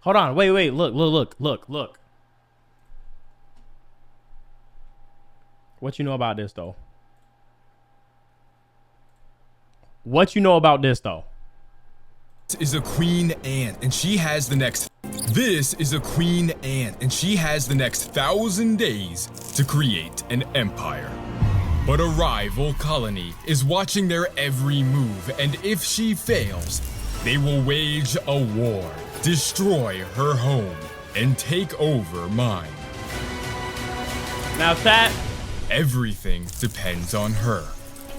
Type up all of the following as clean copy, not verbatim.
Hold on. Wait. Look. What you know about this, though? This is a queen ant, and she has the next. This is a queen ant, and she has the next 1,000 days to create an empire. But a rival colony is watching their every move, and if she fails, they will wage a war, destroy her home, and take over mine. Now, chat. Everything depends on her.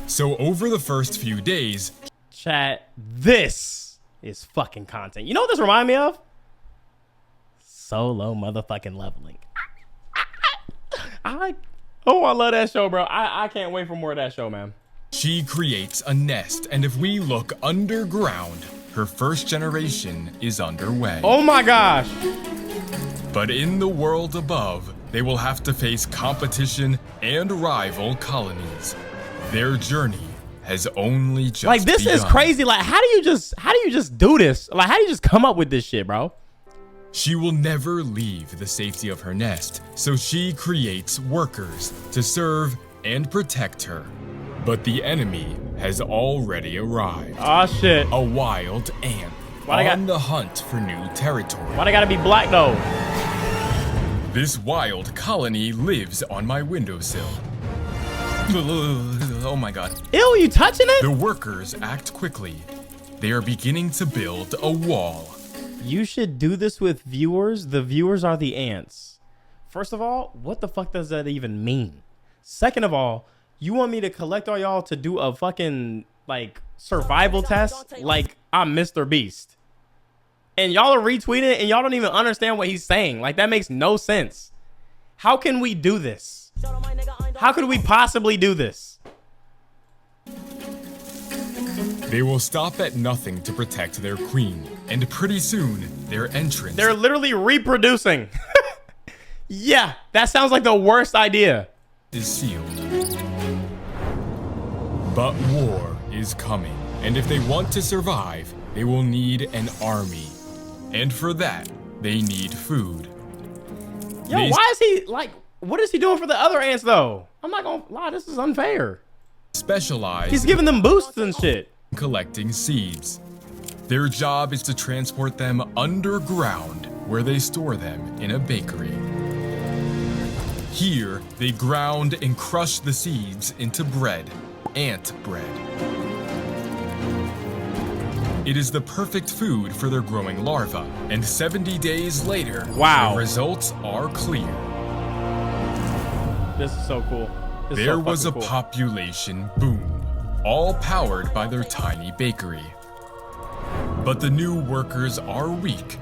So over the first few days, chat, this is fucking content. You know what this reminds me of? Solo motherfucking leveling. I love that show, bro. I can't wait for more of that show, man. She creates a nest, and if we look underground, her first generation is underway. Oh my gosh. But in the world above, they will have to face competition and rival colonies. Their journey has only just like this begun. Is crazy. Like how do you just do this? Like how do you just come up with this shit, bro? She will never leave the safety of her nest, so she creates workers to serve and protect her. But the enemy has already arrived. Oh shit. A wild ant on the hunt for new territory. Why they gotta be black though? This wild colony lives on my windowsill. Oh my god. Ew, you touching it? The workers act quickly. They are beginning to build a wall. You should do this with viewers. The viewers are the ants. First of all, what the fuck does that even mean? Second of all, you want me to collect all y'all to do a fucking like survival test like I'm Mr. Beast. And y'all are retweeting it and y'all don't even understand what he's saying. Like that makes no sense. How can we do this? How could we possibly do this? They will stop at nothing to protect their queen, and pretty soon, their entrance... They're literally reproducing. Yeah, that sounds like the worst idea. ...is sealed. But war is coming, and if they want to survive, they will need an army. And for that, they need food. Yo, why is he, like, what is he doing for the other ants, though? I'm not gonna lie, this is unfair. Specialize... He's giving them boosts and shit. ...collecting seeds. Their job is to transport them underground, where they store them in a bakery. Here, they ground and crush the seeds into bread, ant bread. It is the perfect food for their growing larvae, and 70 days later, the results are clear. This is so cool. There was a population boom, all powered by their tiny bakery. But the new workers are weak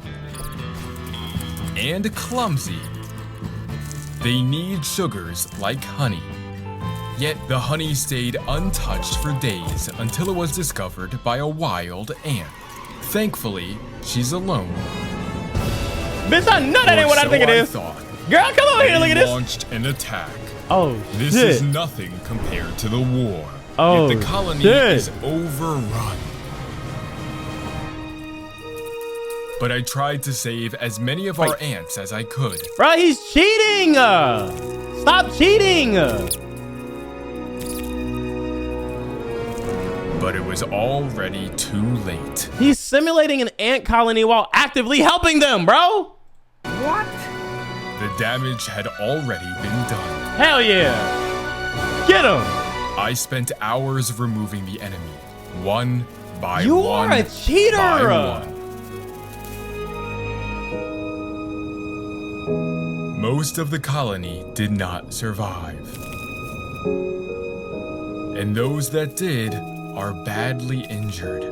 and clumsy. They need sugars like honey. Yet the honey stayed untouched for days until it was discovered by a wild ant. Thankfully, she's alone. Bitch, I know that ain't what I think it is. Girl, come on here, look at this. They launched an attack. Oh, this shit. is nothing compared to the war. Oh, yet the colony shit. is overrun. But I tried to save as many of our ants as I could. Bro, he's cheating! Stop cheating! But it was already too late. He's simulating an ant colony while actively helping them, bro! What? The damage had already been done. Hell yeah! Get him! I spent hours removing the enemy, one by you one. You are a cheater! By one. Most of the colony did not survive. And those that did are badly injured.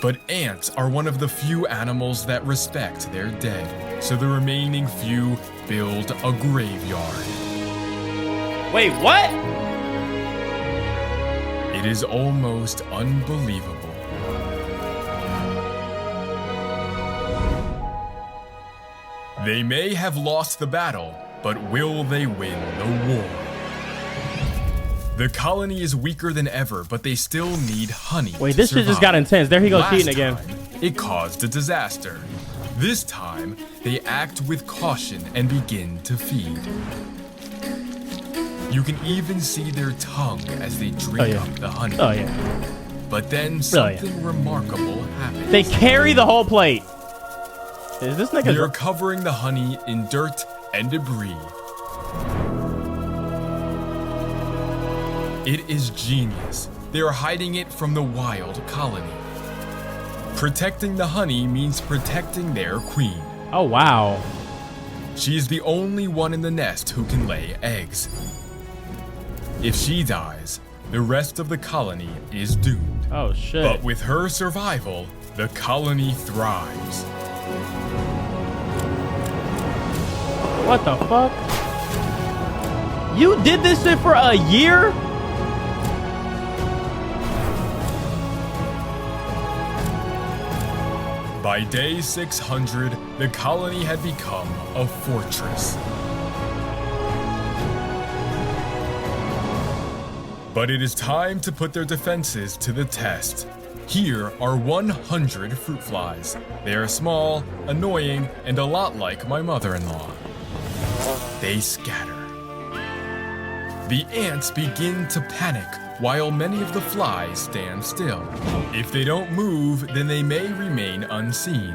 But ants are one of the few animals that respect their dead, so the remaining few build a graveyard. Wait, what? It is almost unbelievable. They may have lost the battle, but will they win the war? The colony is weaker than ever, but they still need honey. Wait, this shit just got intense. There he goes cheating again. it caused a disaster. This time, they act with caution and begin to feed. You can even see their tongue as they drink up the honey. Oh, yeah. But then something remarkable happens. They carry the whole plate. Is this nigga? They're covering the honey in dirt and debris. It is genius. They are hiding it from the wild colony. Protecting the honey means protecting their queen. Oh, wow. She is the only one in the nest who can lay eggs. If she dies, the rest of the colony is doomed. Oh, shit. But with her survival, the colony thrives. What the fuck? You did this shit for a year? By day 600, the colony had become a fortress. But it is time to put their defenses to the test. Here are 100 fruit flies. They are small, annoying, and a lot like my mother-in-law. They scatter. The ants begin to panic while many of the flies stand still. If they don't move, then they may remain unseen.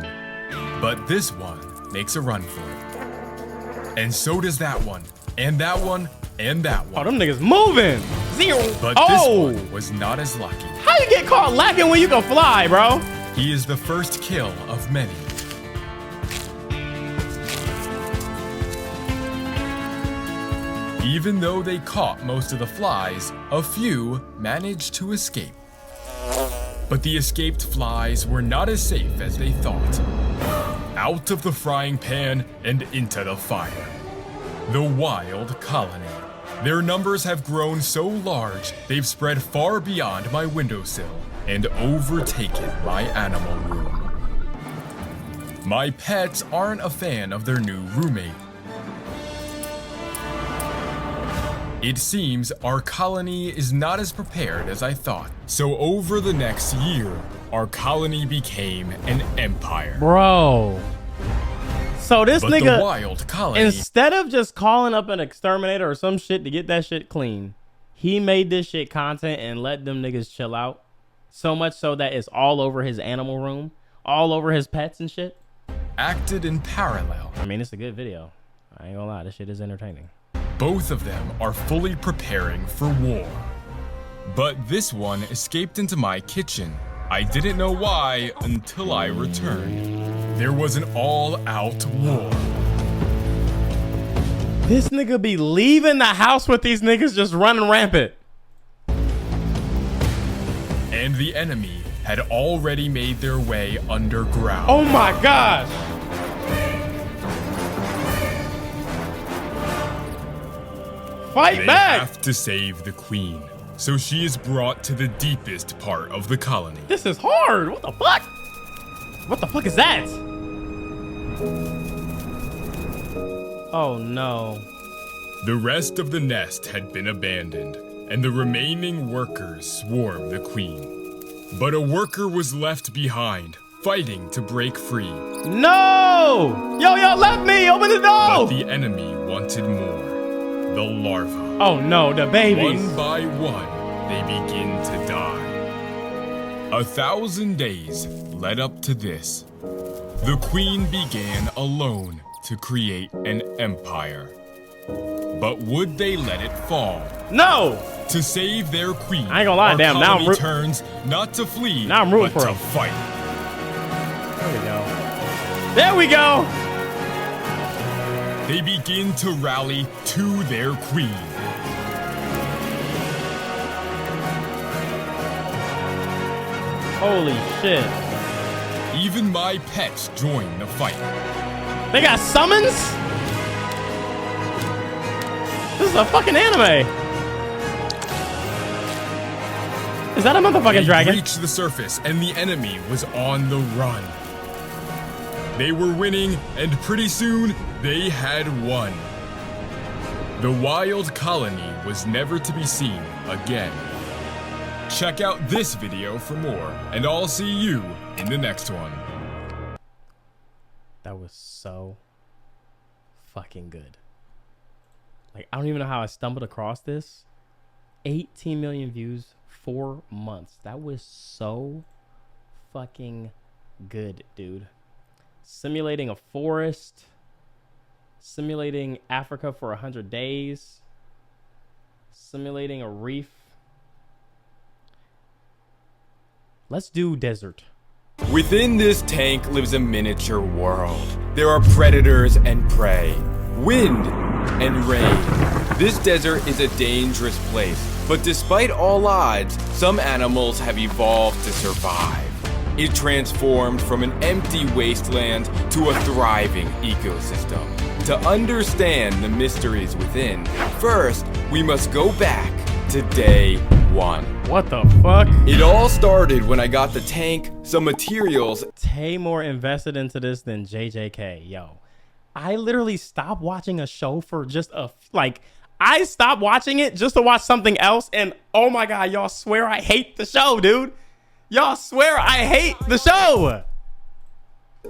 But this one makes a run for it. And so does that one, and that one, and that one. Oh, them niggas moving. Zero. But this one was not as lucky. How you get caught lacking when you can fly, bro? He is the first kill of many. Even though they caught most of the flies, a few managed to escape. But the escaped flies were not as safe as they thought. Out of the frying pan and into the fire. The wild colony. Their numbers have grown so large, they've spread far beyond my windowsill and overtaken my animal room. My pets aren't a fan of their new roommate. It seems our colony is not as prepared as I thought. So over the next year, our colony became an empire. Bro. So this nigga, the wild colony, instead of just calling up an exterminator or some shit to get that shit clean, he made this shit content and let them niggas chill out. So much so that it's all over his animal room, all over his pets and shit. Acted in parallel. I mean, it's a good video. I ain't gonna lie, this shit is entertaining. Both of them are fully preparing for war. But this one escaped into my kitchen. I didn't know why until I returned. There was an all-out war. This nigga be leaving the house with these niggas just running rampant. And the enemy had already made their way underground. Oh my gosh! Fight back! They have to save the queen, so she is brought to the deepest part of the colony. This is hard. What the fuck? What the fuck is that? Oh no. The rest of the nest had been abandoned, and the remaining workers swarmed the queen. But a worker was left behind, fighting to break free. No! Yo, left me! Open the door! But the enemy wanted more. The larvae. Oh no, the babies. One by one, they begin to die. 1,000 days led up to this. The queen began alone to create an empire. But would they let it fall? No! To save their queen, I ain't gonna lie, our damn, now colony turns not to flee, now I'm rooting but for to him. fight. There we go. There we go! They begin to rally to their queen. Holy shit. Even my pets join the fight. They got summons? This is a fucking anime. Is that a motherfucking dragon? They reached the surface and the enemy was on the run. They were winning, and pretty soon, they had won. The wild colony was never to be seen again. Check out this video for more, and I'll see you in the next one. That was so fucking good. Like, I don't even know how I stumbled across this. 18 million views, 4 months. That was so fucking good, dude. Simulating a forest. Simulating Africa for 100 days. Simulating a reef. Let's do desert. Within this tank lives a miniature world. There are predators and prey, wind and rain. This desert is a dangerous place, but despite all odds, some animals have evolved to survive. It transformed from an empty wasteland to a thriving ecosystem. To understand the mysteries within, first, we must go back to day 1. What the fuck? It all started when I got the tank, some materials. Tay more invested into this than JJK. Yo, I literally stopped watching a show for just I stopped watching it just to watch something else. And oh my God, y'all swear I hate the show, dude. Y'all swear I hate the show.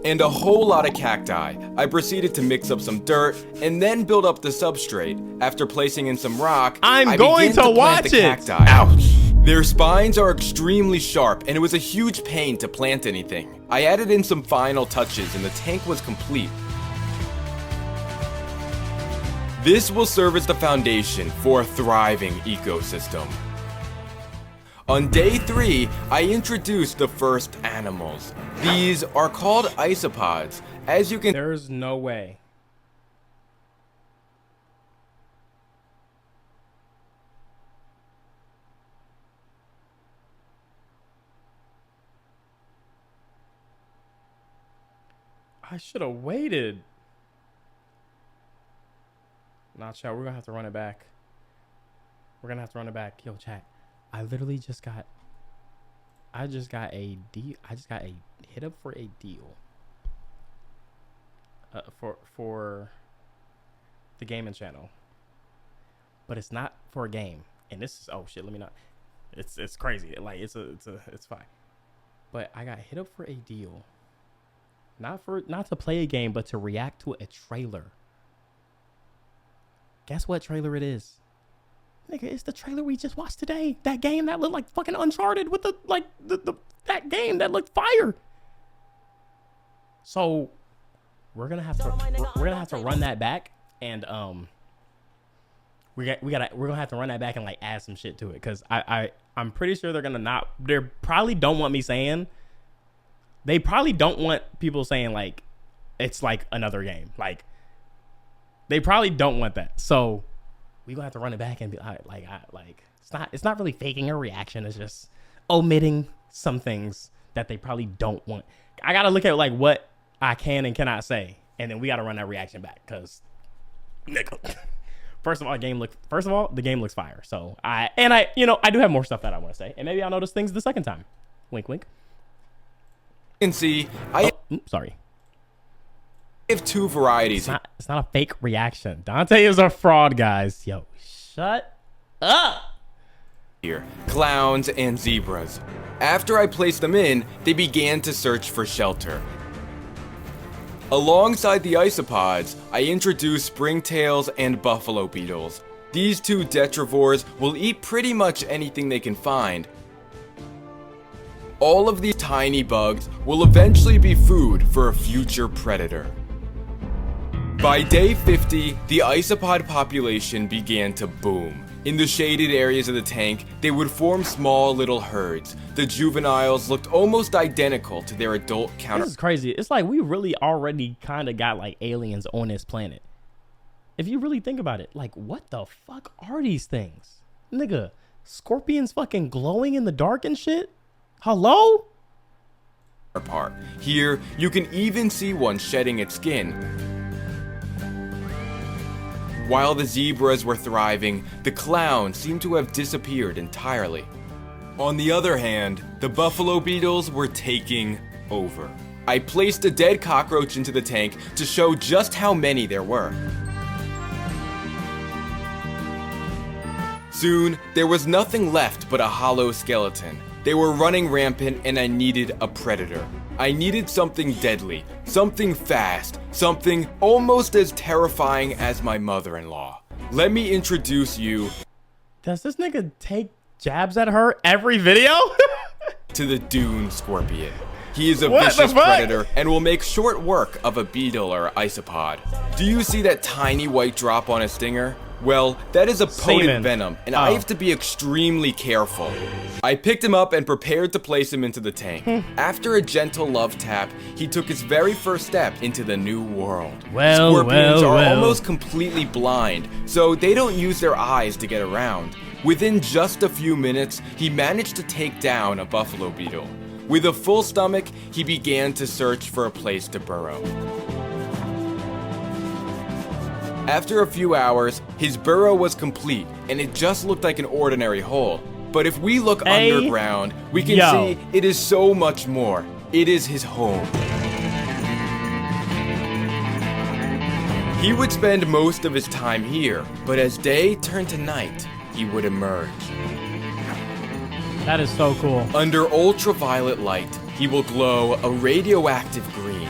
And a whole lot of cacti. I proceeded to mix up some dirt and then build up the substrate. After placing in some rock, I'm going to watch it. Cacti. Ouch. Their spines are extremely sharp, and it was a huge pain to plant anything. I added in some final touches, and the tank was complete. This will serve as the foundation for a thriving ecosystem. On day 3, I introduced the first animals. These are called isopods. As you can— There's no way. I should have waited. Nah, chat, we're gonna have to run it back. We're gonna have to run it back. Yo, chat, I literally just got a hit up for a deal for the gaming channel, but it's not for a game. And this is, oh shit, let me not. It's crazy. Like it's fine. But I got hit up for a deal. Not to play a game, but to react to a trailer. Guess what trailer it is? Nigga, it's the trailer we just watched today. That game that looked like fucking Uncharted with that game that looked fire. So we're gonna have to run that back, and we're gonna have to run that back and like add some shit to it, because I'm pretty sure they probably don't want me saying. They probably don't want people saying like it's like another game. Like they probably don't want that. So we gonna have to run it back and be it's not really faking a reaction. It's just omitting some things that they probably don't want. I gotta look at like what I can and cannot say, and then we gotta run that reaction back, because first of all, the game looks fire. So I do have more stuff that I want to say, and maybe I'll notice things the second time. Wink, wink. You can see sorry. I have 2 varieties. It's not a fake reaction. Dontai is a fraud, guys. Yo, shut up. Here, clowns and zebras. After I placed them in, they began to search for shelter. Alongside the isopods, I introduced springtails and buffalo beetles. These 2 detrivores will eat pretty much anything they can find. All of these tiny bugs will eventually be food for a future predator. By day 50, the isopod population began to boom. In the shaded areas of the tank, they would form small little herds. The juveniles looked almost identical to their adult counterparts. This is crazy. It's like we really already kind of got like aliens on this planet. If you really think about it, like what the fuck are these things? Nigga, scorpions fucking glowing in the dark and shit? Hello? Here, you can even see one shedding its skin. While the zebras were thriving, the clowns seemed to have disappeared entirely. On the other hand, the buffalo beetles were taking over. I placed a dead cockroach into the tank to show just how many there were. Soon, there was nothing left but a hollow skeleton. They were running rampant and I needed a predator. I needed something deadly, something fast, something almost as terrifying as my mother-in-law. Let me introduce you... Does this nigga take jabs at her every video? to the Dune Scorpion. He is a What vicious the fuck? predator and will make short work of a beetle or isopod. Do you see that tiny white drop on his stinger? Well, that is a potent Semen. venom, and Oh. I have to be extremely careful. I picked him up and prepared to place him into the tank. After a gentle love tap, he took his very first step into the new world. Well, Scorpions well, are well. almost completely blind, so they don't use their eyes to get around. Within just a few minutes, he managed to take down a buffalo beetle. With a full stomach, he began to search for a place to burrow. After a few hours, his burrow was complete, and it just looked like an ordinary hole. But if we look Hey, underground, we can yo. see it is so much more. It is his home. He would spend most of his time here, but as day turned to night, he would emerge. That is so cool. Under ultraviolet light, he will glow a radioactive green.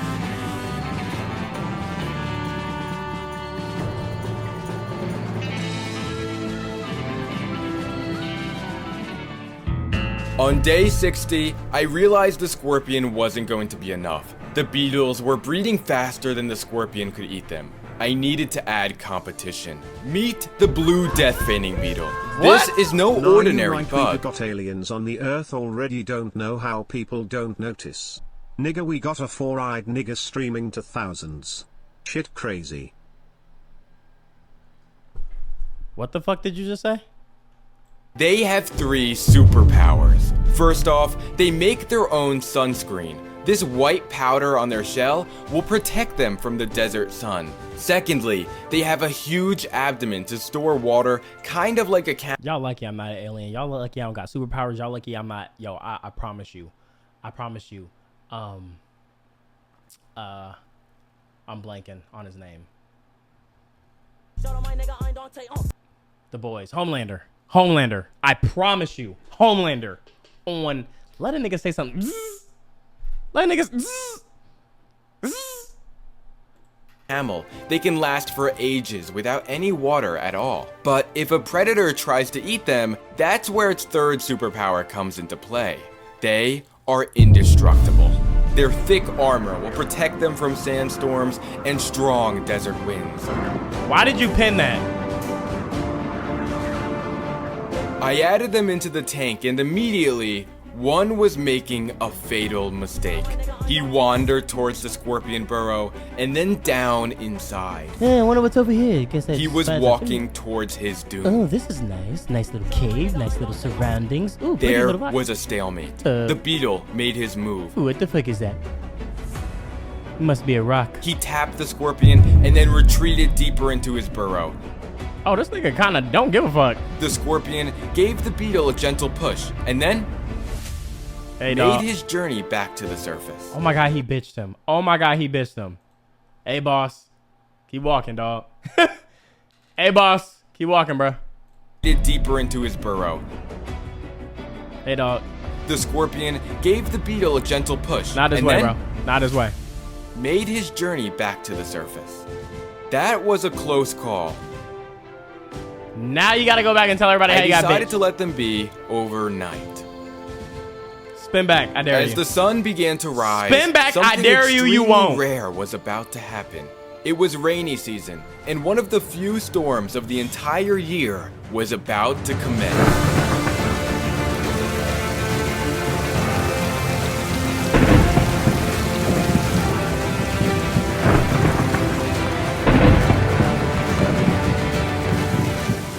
On day 60, I realized the scorpion wasn't going to be enough. The beetles were breeding faster than the scorpion could eat them. I needed to add competition. Meet the blue death feigning beetle. What? This is no Nah, ordinary you right, bug. We got aliens on the earth already, don't know how people don't notice. Nigga, we got a four-eyed nigga streaming to thousands. Shit crazy. What the fuck did you just say? They have 3 superpowers. First off, they make their own sunscreen. This white powder on their shell will protect them from the desert sun. Secondly, they have a huge abdomen to store water, kind of like a cat. Y'all lucky I'm not an alien. Y'all lucky I don't got superpowers. Y'all lucky I'm not. Yo, I promise you. I promise you. I'm blanking on his name. Shout out my nigga, I'm Dontai. The boys. Homelander. Homelander. I promise you. Homelander. On. Let a nigga say something. Zzz. Let a nigga. Zzz. Zzz. Camel. They can last for ages without any water at all. But if a predator tries to eat them, that's where its third superpower comes into play. They are indestructible. Their thick armor will protect them from sandstorms and strong desert winds. Why did you pin that? I added them into the tank and immediately, one was making a fatal mistake. He wandered towards the scorpion burrow and then down inside. Hey, I wonder what's over here. Guess that's He was spider walking towards his doom. Oh, this is nice. Nice little cave, nice little surroundings. Ooh, pretty There little box. was a stalemate. Uh. The beetle made his move. Ooh, what the fuck is that? Must be a rock. He tapped the scorpion and then retreated deeper into his burrow. Oh, this nigga kind of don't give a fuck. The scorpion gave the beetle a gentle push and then Hey, made dog. his journey back to the surface. Oh my god, he bitched him. Oh my god, he bitched him. Hey, boss. Keep walking, dog. Hey, boss. Keep walking, bro. Deeper into his burrow. Hey, dog. The scorpion gave the beetle a gentle push Not his and way, then bro. Not his way. made his journey back to the surface. That was a close call. Now you gotta go back and tell everybody how I you got decided bitched. to let them be overnight. Spin back. I dare As you. the sun began to rise, Spin back, I something dare you, you extremely won't. rare was about to happen. It was rainy season, and one of the few storms of the entire year was about to commence.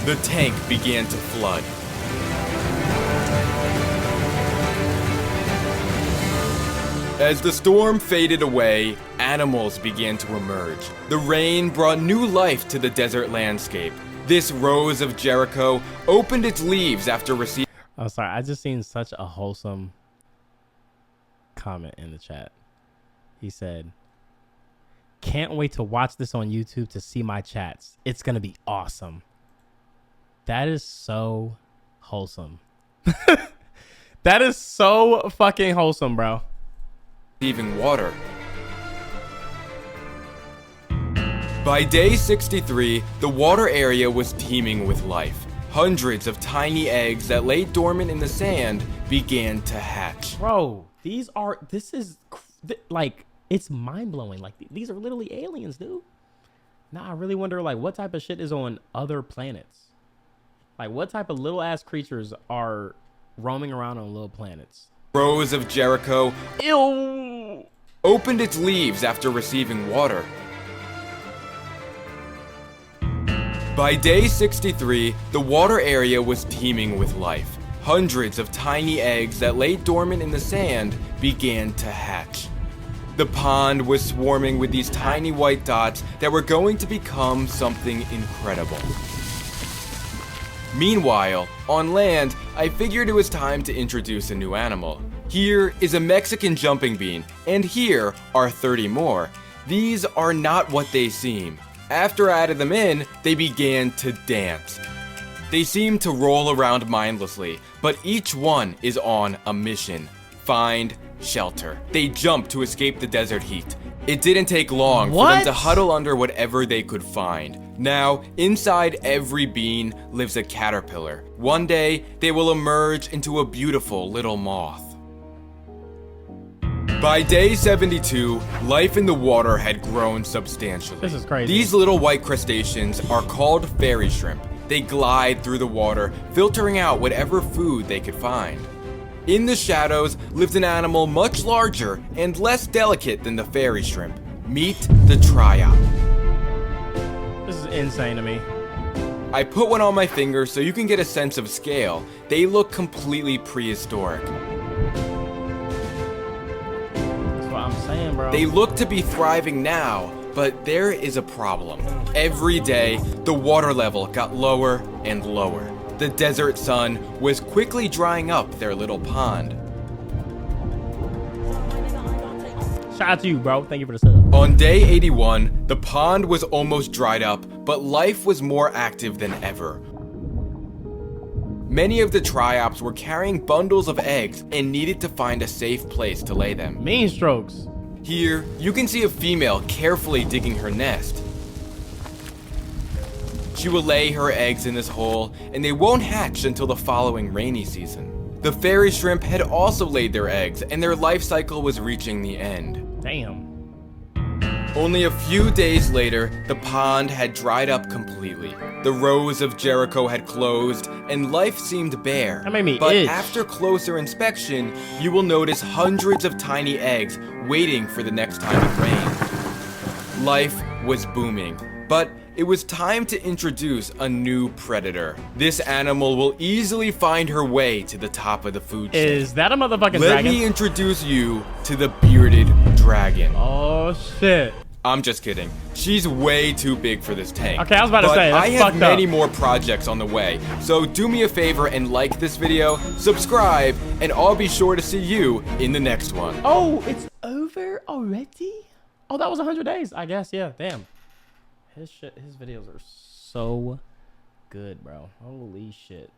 The tank began to flood. As the storm faded away, animals began to emerge. The rain brought new life to the desert landscape. This rose of Jericho opened its leaves after receiving. I'm sorry. I just seen such a wholesome comment in the chat. He said, "Can't wait to watch this on YouTube to see my chats. It's gonna be awesome." That is so wholesome. That is so fucking wholesome, bro. Receiving water. By day 63, the water area was teeming with life. Hundreds of tiny eggs that lay dormant in the sand began to hatch. Bro, this is like, it's mind-blowing. Like, these are literally aliens, dude. Now I really wonder, like, what type of shit is on other planets? Like, what type of little ass creatures are roaming around on little planets? Rose of Jericho Ew. opened its leaves after receiving water. By day 63, the water area was teeming with life. Hundreds of tiny eggs that lay dormant in the sand began to hatch. The pond was swarming with these tiny white dots that were going to become something incredible. Meanwhile, on land, I figured it was time to introduce a new animal. Here is a Mexican jumping bean, and here are 30 more. These are not what they seem. After I added them in, they began to dance. They seem to roll around mindlessly, but each one is on a mission. Find shelter. They jump to escape the desert heat. It didn't take long for them to huddle under whatever they could find. Now, inside every bean lives a caterpillar. One day, they will emerge into a beautiful little moth. By day 72, life in the water had grown substantially. This is crazy. These little white crustaceans are called fairy shrimp. They glide through the water, filtering out whatever food they could find. In the shadows lived an animal much larger and less delicate than the fairy shrimp. Meet the triop. This is insane to me. I put one on my finger so you can get a sense of scale. They look completely prehistoric. That's what I'm saying, bro. They look to be thriving now, but there is a problem. Every day, the water level got lower and lower. The desert sun was quickly drying up their little pond. Shout out to you, bro. Thank you for the sub. On day 81, the pond was almost dried up, but life was more active than ever. Many of the triops were carrying bundles of eggs and needed to find a safe place to lay them. Mean strokes. Here, you can see a female carefully digging her nest. She will lay her eggs in this hole, and they won't hatch until the following rainy season. The fairy shrimp had also laid their eggs, and their life cycle was reaching the end. Damn. Only a few days later, the pond had dried up completely. The Rose of Jericho had closed, and life seemed bare. That made me But itch. after closer inspection, you will notice hundreds of tiny eggs waiting for the next time it rained. Life was booming, but it was time to introduce a new predator. This animal will easily find her way to the top of the food chain. Is that a motherfucking Let dragon? me introduce you to the bearded dragon. Oh, shit. I'm just kidding. She's way too big for this tank. Okay, I was about to But say, that's I have fucked many up. more projects on the way. So do me a favor and like this video, subscribe, and I'll be sure to see you in the next one. Oh, it's over already? Oh, that was 100 days. I guess, yeah. Damn. His videos are so good, bro. Holy shit.